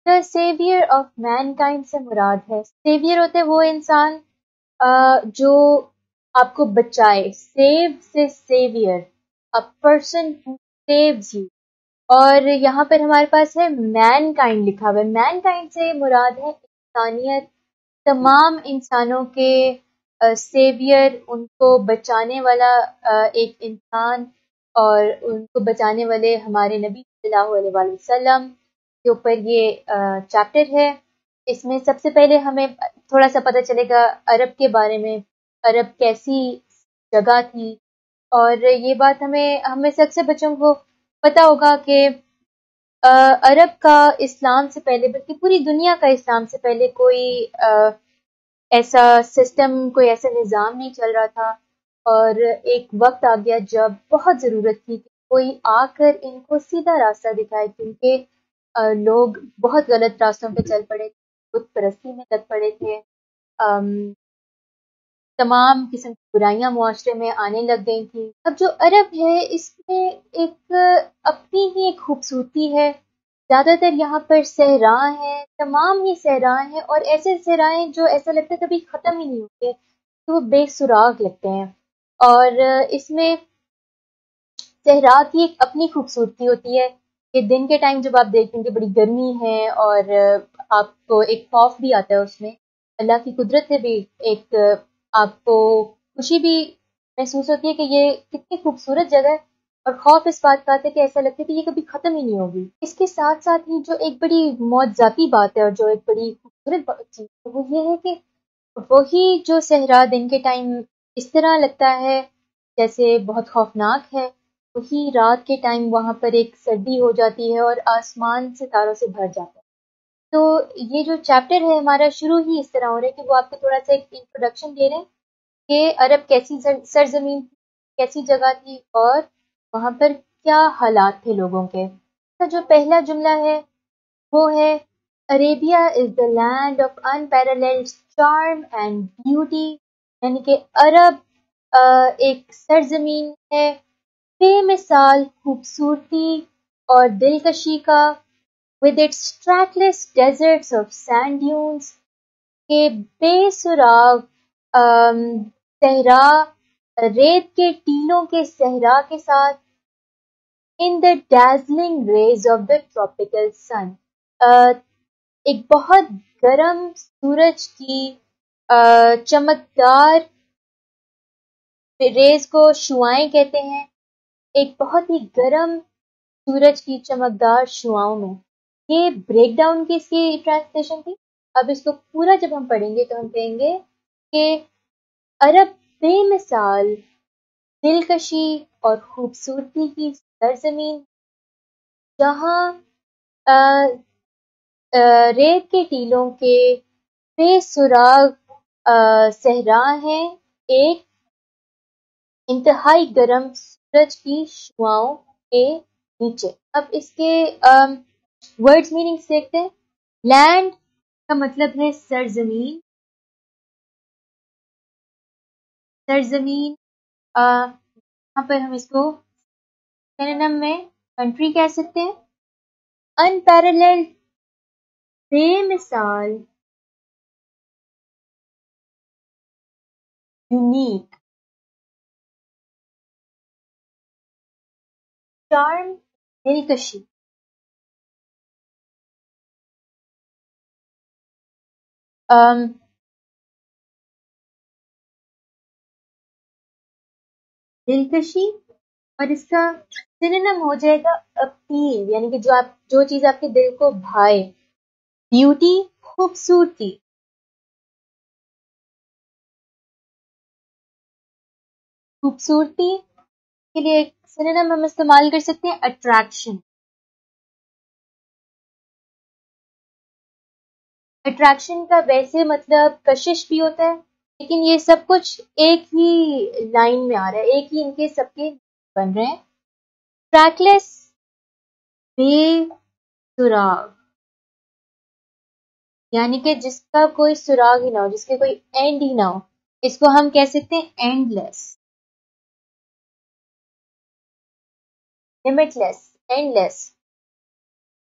The savior of mankind سے مراد ہے، severe ہوتے ہیں وہ انسان جو آپ کو بچائے، سیو سے severe, a person who saves you. اور یہاں پر ہمارے پاس ہے مین کائنڈ لکھا ہوا ہے. مین کائنڈ سے مراد ہے انسانیت، تمام انسانوں کے سیویئر، ان کو بچانے والا ایک انسان، اور ان کو بچانے والے ہمارے نبی صلی اللہ علیہ وآلہ وسلم کے اوپر یہ چیپٹر ہے. اس میں سب سے پہلے ہمیں تھوڑا سا پتہ چلے گا عرب کے بارے میں، عرب کیسی جگہ تھی. اور یہ بات ہمیں سے اکثر بچوں کو پتہ ہوگا کہ عرب کا اسلام سے پہلے، بلکہ پوری دنیا کا اسلام سے پہلے کوئی ایسا سسٹم، کوئی ایسا نظام نہیں چل رہا تھا. اور ایک وقت آ گیا جب بہت ضرورت تھی کہ کوئی آ کر ان کو سیدھا راستہ دکھائے، کیونکہ لوگ بہت غلط راستوں پہ چل پڑے تھے، بت پرستی میں لگ پڑے تھے، تمام قسم کی برائیاں معاشرے میں آنے لگ گئی تھیں. اب جو عرب ہے اس میں ایک اپنی ہی ایک خوبصورتی ہے. زیادہ تر یہاں پر صحرا ہیں، تمام ہی صحرا ہیں، اور ایسے صحرائیں جو ایسا لگتا ہے کبھی ختم ہی نہیں ہوتے، تو وہ بے سراغ لگتے ہیں. اور اس میں صحرا کی ایک اپنی خوبصورتی ہوتی ہے کہ دن کے ٹائم جب آپ دیکھیں گے بڑی گرمی ہے، اور آپ کو ایک خوف بھی آتا ہے، اس میں اللہ کی قدرت ہے بھی، ایک آپ کو خوشی بھی محسوس ہوتی ہے کہ یہ کتنی خوبصورت جگہ ہے، اور خوف اس بات کا آتا ہے کہ ایسا لگتا ہے کہ یہ کبھی ختم ہی نہیں ہوگی. اس کے ساتھ ساتھ ہی جو ایک بڑی معجزاتی بات ہے اور جو ایک بڑی خوبصورت چیز ہے وہ یہ ہے کہ وہی جو صحرا دن کے ٹائم اس طرح لگتا ہے جیسے بہت خوفناک ہے، وہی رات کے ٹائم وہاں پر ایک سردی ہو جاتی ہے اور آسمان ستاروں سے بھر جاتا ہے. تو یہ جو چیپٹر ہے ہمارا شروع ہی اس طرح ہو رہا ہے کہ وہ آپ کو تھوڑا سا ایک انٹروڈکشن دے رہے ہیں کہ عرب کیسی سرزمین تھی، کیسی جگہ تھی، اور وہاں پر کیا حالات تھے لوگوں کے. جو پہلا جملہ ہے وہ ہے Arabia is the land of unparalleled charm and beauty، یعنی کہ عرب ایک سرزمین ہے بے مثال خوبصورتی اور دلکشی کا، with its trackless deserts of sand dunes، کے بے سراغ صحرا، ریت کے ٹیلوں کے صحرا کے ساتھ، in the dazzling rays of the tropical sun، ایک بہت گرم سورج کی چمکدار ریز کو شعائیں کہتے ہیں، ایک بہت ہی گرم سورج کی چمکدار شعاؤں میں. یہ بریک ڈاؤن کی اس کی ٹرانسلیشن تھی. اب اس کو پورا جب ہم پڑھیں گے تو ہم کہیں گے کہ عرب بے مثال دلکشی اور خوبصورتی کی سرزمین، جہاں ریت کے ٹیلوں کے بے سراغ صحرا ہیں، ایک انتہائی گرم سورج کی شعاؤں کے نیچے. اب اس کے ورڈز میننگ دیکھتے ہیں. لینڈ کا مطلب ہے سرزمین، سرزمین یہاں پر ہم اس کو سینونیم میں کنٹری کہہ سکتے ہیں. unparalleled بے مثال، یونیک، چارم دلکشی، دلکشی، اور اس کا سینونیم ہو جائے گا اپیل، یعنی کہ جو چیز آپ کے دل کو بھائے. بیوٹی، خوبصورتی. خوبصورتی کے لیے ایک سینونیم ہم استعمال کر سکتے ہیں اٹریکشن. اٹریکشن کا ویسے مطلب کشش بھی ہوتا ہے، لیکن یہ سب کچھ ایک ہی لائن میں آ رہا ہے، ایک ہی ان کے سب کے بن رہے ہیں. ٹریکلیس، بے سراغ، یعنی کہ جس کا کوئی سراغ ہی نہ ہو، جس کے کوئی اینڈ ہی نہ ہو، اس کو ہم کہہ سکتے ہیں and less. limitless, endless.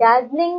dazzling,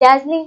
dazzling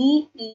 BEMS.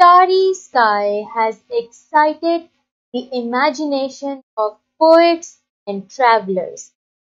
starry sky has excited the imagination of poets and travelers.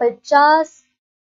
50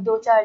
2-4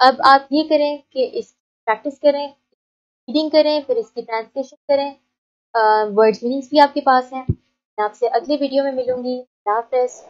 اب آپ یہ کریں کہ اس پریکٹس کریں، ریڈنگ کریں، پھر اس کی ٹرانسلیشن کریں، ورڈز میننگس بھی آپ کے پاس ہیں۔ میں آپ سے اگلے ویڈیو میں ملوں گی۔ اللہ حافظ۔